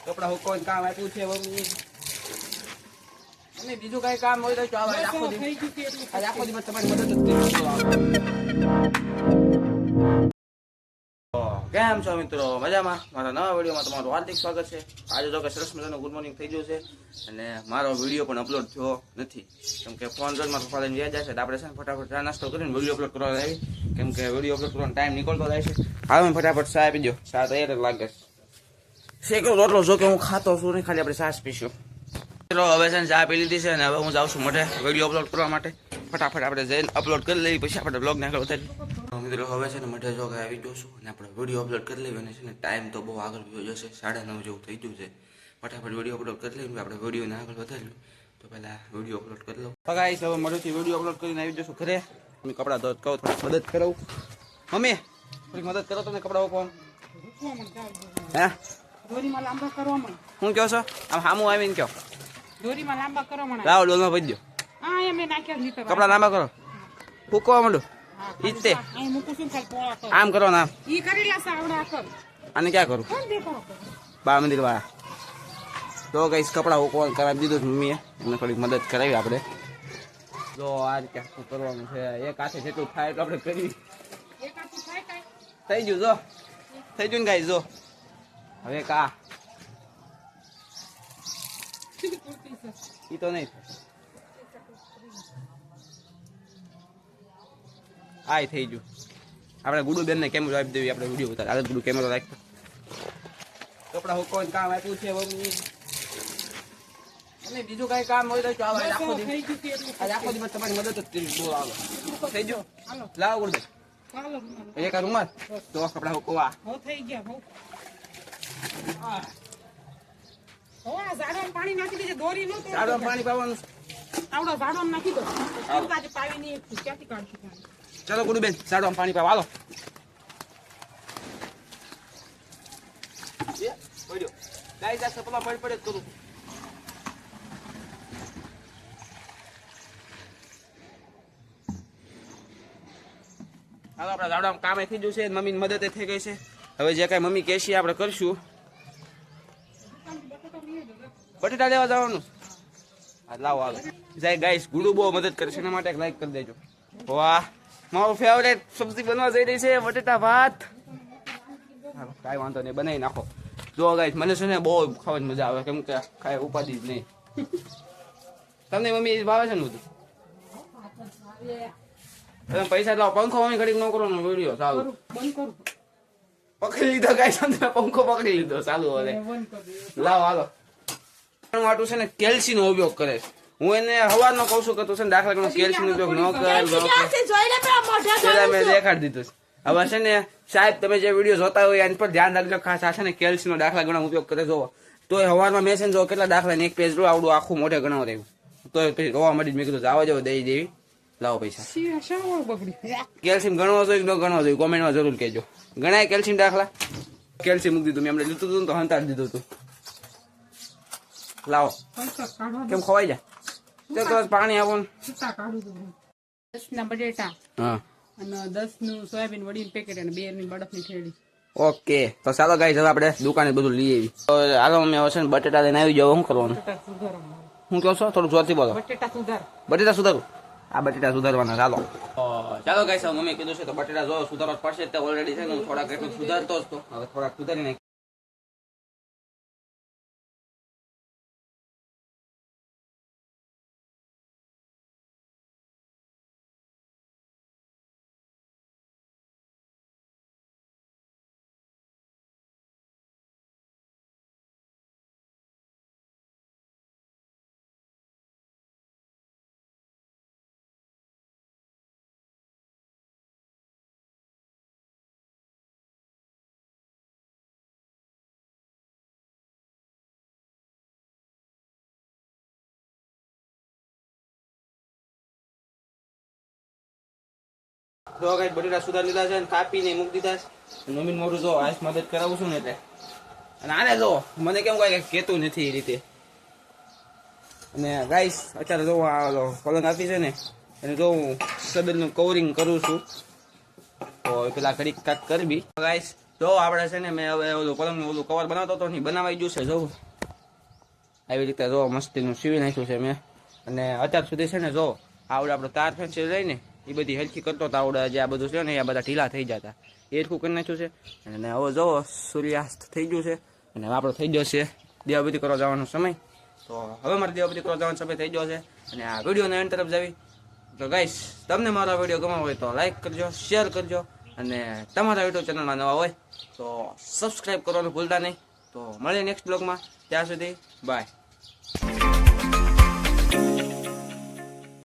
કપડા હુકવાનું કામ આપ્યું છે અને બીજું કઈ કામ હોય તો ચાલો આખો દિવસ તમારી મદદ જ કેમ છો મિત્રો? મજામાં? મારા નવા વિડીયોમાં તમારું હાર્દિક સ્વાગત છે. આજે તો કે સરસ મજાનું ગુડ મોર્નિંગ થઈ ગયું છે અને મારો વિડીયો પણ અપલોડ થયો નથી કેમ કે ફોન જોરમાં પપ્પા લઈને વ્યા જાય છે. આપણે છે ને ફટાફટ ચા નાસ્તો કરીને વિડીયો અપલોડ કરવા આવી કેમ કે વિડીયો અપલોડ કરવાનો ટાઈમ નીકળતો જાય છે. હવે ફટાફટ ચા આપી દો. ચા તૈયાર લાગે શેકલો રોટલો જો કે હું ખાતો છું નહીં, ખાલી આપણે છાશ પીશું. હવે છે ને ચા પી લીધી છે અને હવે હું જાઉં છું મોઢે વિડીયો અપલોડ કરવા માટે. ફટાફટ આપણે જઈને અપલોડ કરી લઈએ, પછી આપણે બ્લોગને આગળ વધારીએ. મિત્રો હવે છે ને મોઢે જો કે આવી ગયો છું અને આપણે વિડીયો અપલોડ કરી લઈએ અને છે ને ટાઈમ તો બહુ આગળ ગયો જશે, 9:30 જેવું થઈ ગયું છે. ફટાફટ વિડીયો અપલોડ કરી લઈએ, આપણે વિડીયોને આગળ વધારીએ. તો પહેલાં વિડીયો અપલોડ કરી લો. ગાઈસ હવે મોઢેથી વિડીયો અપલોડ કરીને આવી જશું ઘરે. મમ્મી કપડાં ધોત કહું થોડી મદદ કરાવું. મમ્મી થોડીક મદદ કરો તમે કપડાં ઉકવાનું. હે દોરીમાં લાંબા કરવા મને. શું કહો છો? આમ સામું આવીને કહો. દોરીમાં લાંબા કરવા મને. લાવો ડોલમાં ભરી દો. હા એમ નાખ્યા નીકળ. કપડાં લાંબા કરો. ફૂકવા માંડો. ઈતે અહીં મૂકું છું ખાલી પોળા કર. આમ કરો ને આમ. ઈ કરી લેશે આવડા કર. આને ક્યાં કરું? કોણ દેખો? બા મંદિર વાળા. તો કઈશ કપડાં ઉકવાનું કરાવી દીધું છે મમ્મીએ. એમને થોડીક મદદ કરાવી આપણે. જો આ રીતે શું કરવાનું છે, એક હાથે જેટલું થાય એટલું આપણે કરી. એક હાથું થાય કાઈ? થઈ ગયું જો. થઈ ગયું ને ગાઈસ જો. હવે કા ઈ તો નહીં આય થઈ ગયું. આપણે ગુડુ બેન ને કેમેરો આપી દેવી, આપણે વિડીયો ઉતાર. આગળ ગુડુ કેમેરો રાખતો. કપડા હુકવાનું કામ આપ્યું છે અને બીજું કઈ કામ હોય તો ચાલો આખો દિવસ તમારી મદદ જ કરી. બહુ આવે થઈ ગયો. લાવો ગુડુ ચાલો એક આ રૂમાલ તો કપડા હુકવા હો થઈ ગયા હો. હો આ ઝાડોમાં પાણી નાખી દેજે. દોરી નો તો ચાલો પાણી પાવાનું. આવડો ઝાડોમાં નાખી દો. કાજે પાવી ની ક્યાંથી કાઢશું પાણી? ચાલો ગુડુ બેન ચાલો પાણી પાવા હાલો. ગાઈસ આ સપલા પડે જ કરું. હાલો આપણા ઝાડવામાં કામે થઈ ગયું છે, મમ્મીની મદદ થઈ ગઈ છે. હવે જે કાંઈ મમ્મી કહેશે આપણે કરશું. બટેટા લેવા જવાનું. હા લાવો હાલો. જાય ગાઈસ ગુડુ બહુ મદદ કરે છે, એના માટે એક લાઈક કરી દેજો. વાહ મારું ફેવરેટ સબ્જી બનવા જઈ રહી છે, બટેટા ભાત. હાલો કાંઈ વાંધો નહીં, બનાવી નાખો. જો ગાઈસ મને છે ને બહુ ખાવાની મજા આવે કેમ કે કાંઈ ઉપાધિ જ નહીં. તમને મમ્મી ભાવે છે ને બધું? તમે પૈસા લાવો. પંખો મમ્મી ઘડીક ન કરો ને વિડીયો ચાલુ પકડી લીધો ગાઈસ. પંખો પકડી લીધો ચાલુ. હવે લાવો હાલો. વાટું છે ને કેલ્સી નો ઉપયોગ કરે છે. હું એને હવારનો કહું છું કે તું છે ને દાખલા ગણો કેલ્સી નો ઉપયોગ ન કર. મેં દેખાડી દીધું. હવે છે ને સાહેબ તમે જે વિડીયો જોતા હોય એની પર ધ્યાન રાખજો ખાસ. આ છે ને કેલ્સી નો દાખલા ગણવા ઉપયોગ કરે જોવો. તો હવારમાં મેં છે ને જો કેટલા દાખલા ને એક પેજ રો આવડું આખું મોઢે ગણાવ રહ્યું. તો પછી રોવા મળી મેં કીધું જાવા જાવ દઈ દેવી. લાવો પૈસા. કેલ્શિયમ ગણવો જોઈએ ન ગણવો જોઈએ કોમેન્ટમાં જરૂર કહેજો. ગણાય કેલ્શિયમ દાખલા? કેલ્શિયમ મૂકી દીધું મેં એમને લીધું હતું તો હંતાડી દીધું હતું. લાવો કેમ ખવાઈ જાય. પાણી આપો. 10 ના બટેટા હા અને 10 નું સોયાબીન વડીનું પેકેટ અને 2 ની બરફની થેલી. ઓકે તો ચાલો ગાઈસ હવે આપણે દુકાને બધું લઈ આવી. હાલો મમ્મી હવે છે ને બટેટા લઈને આવી જાવ. શું કરવાનું? શું કહો છો? થોડું જોરથી બોલો. બટેટા સુધારું. આ બટેટા સુધારવાના. ચાલો ગાઈસ હવે મમ્મી કીધું છે તો બટેટા જો સુધારવા પડશે. તો ઓલરેડી છે ને હું થોડાક એટલું સુધારતો જ તો હવે થોડાક સુધારી નાખ. જો ગાઈસ બટેટા સુધારી લીધા છે અને કાપીને મૂકી દીધા છે. મમ્મીને મોઢું જો આઈસ મદદ કરાવું છું ને એટલે. અને આને જો મને કેમ કોઈ કહેતું નથી એ રીતે. અને ગાઈસ અત્યારે જો આ પલંગ આપી છે ને એને જો હું સદનનું કવરિંગ કરું છું. તો પેલા ઘડીક કાક કરવી ગાઈસ. તો આપણે છે ને મેં હવે ઓલું પલંગનું ઓલું કવર બનાવતો હતો ને બનાવાઈ ગયું છે જોવું આવી રીતે જો મસ્તીનું સીવી નાખ્યું છે મેં અને અત્યાર સુધી છે ને જો આવડે આપણો તાર ફેન્સી રહી ને એ બધી હલકી કરતો તો આવડે જે આ બધું છે ને એ બધા ઢીલા થઈ જતા એ હરખું કરી નાખ્યું છે અને હવે જો સૂર્યાસ્ત થઈ ગયું છે અને હવે આપણો થઈ ગયો છે દીવાબત્તી કરવા જવાનો સમય તો હવે મારે દીવાબત્તી કરવા જવાનો સમય થઈ ગયો છે અને આ વિડીયોના એન્ડ તરફ જાવી તો ગાઈસ તમને મારો વિડીયો ગમ્યો હોય તો લાઈક કરજો શેર કરજો અને તમારા યુટ્યુબ ચેનલમાં નવા હોય તો સબસ્ક્રાઈબ કરવાનું ભૂલતા નહીં તો મળીએ નેક્સ્ટ બ્લોગમાં ત્યાં સુધી બાય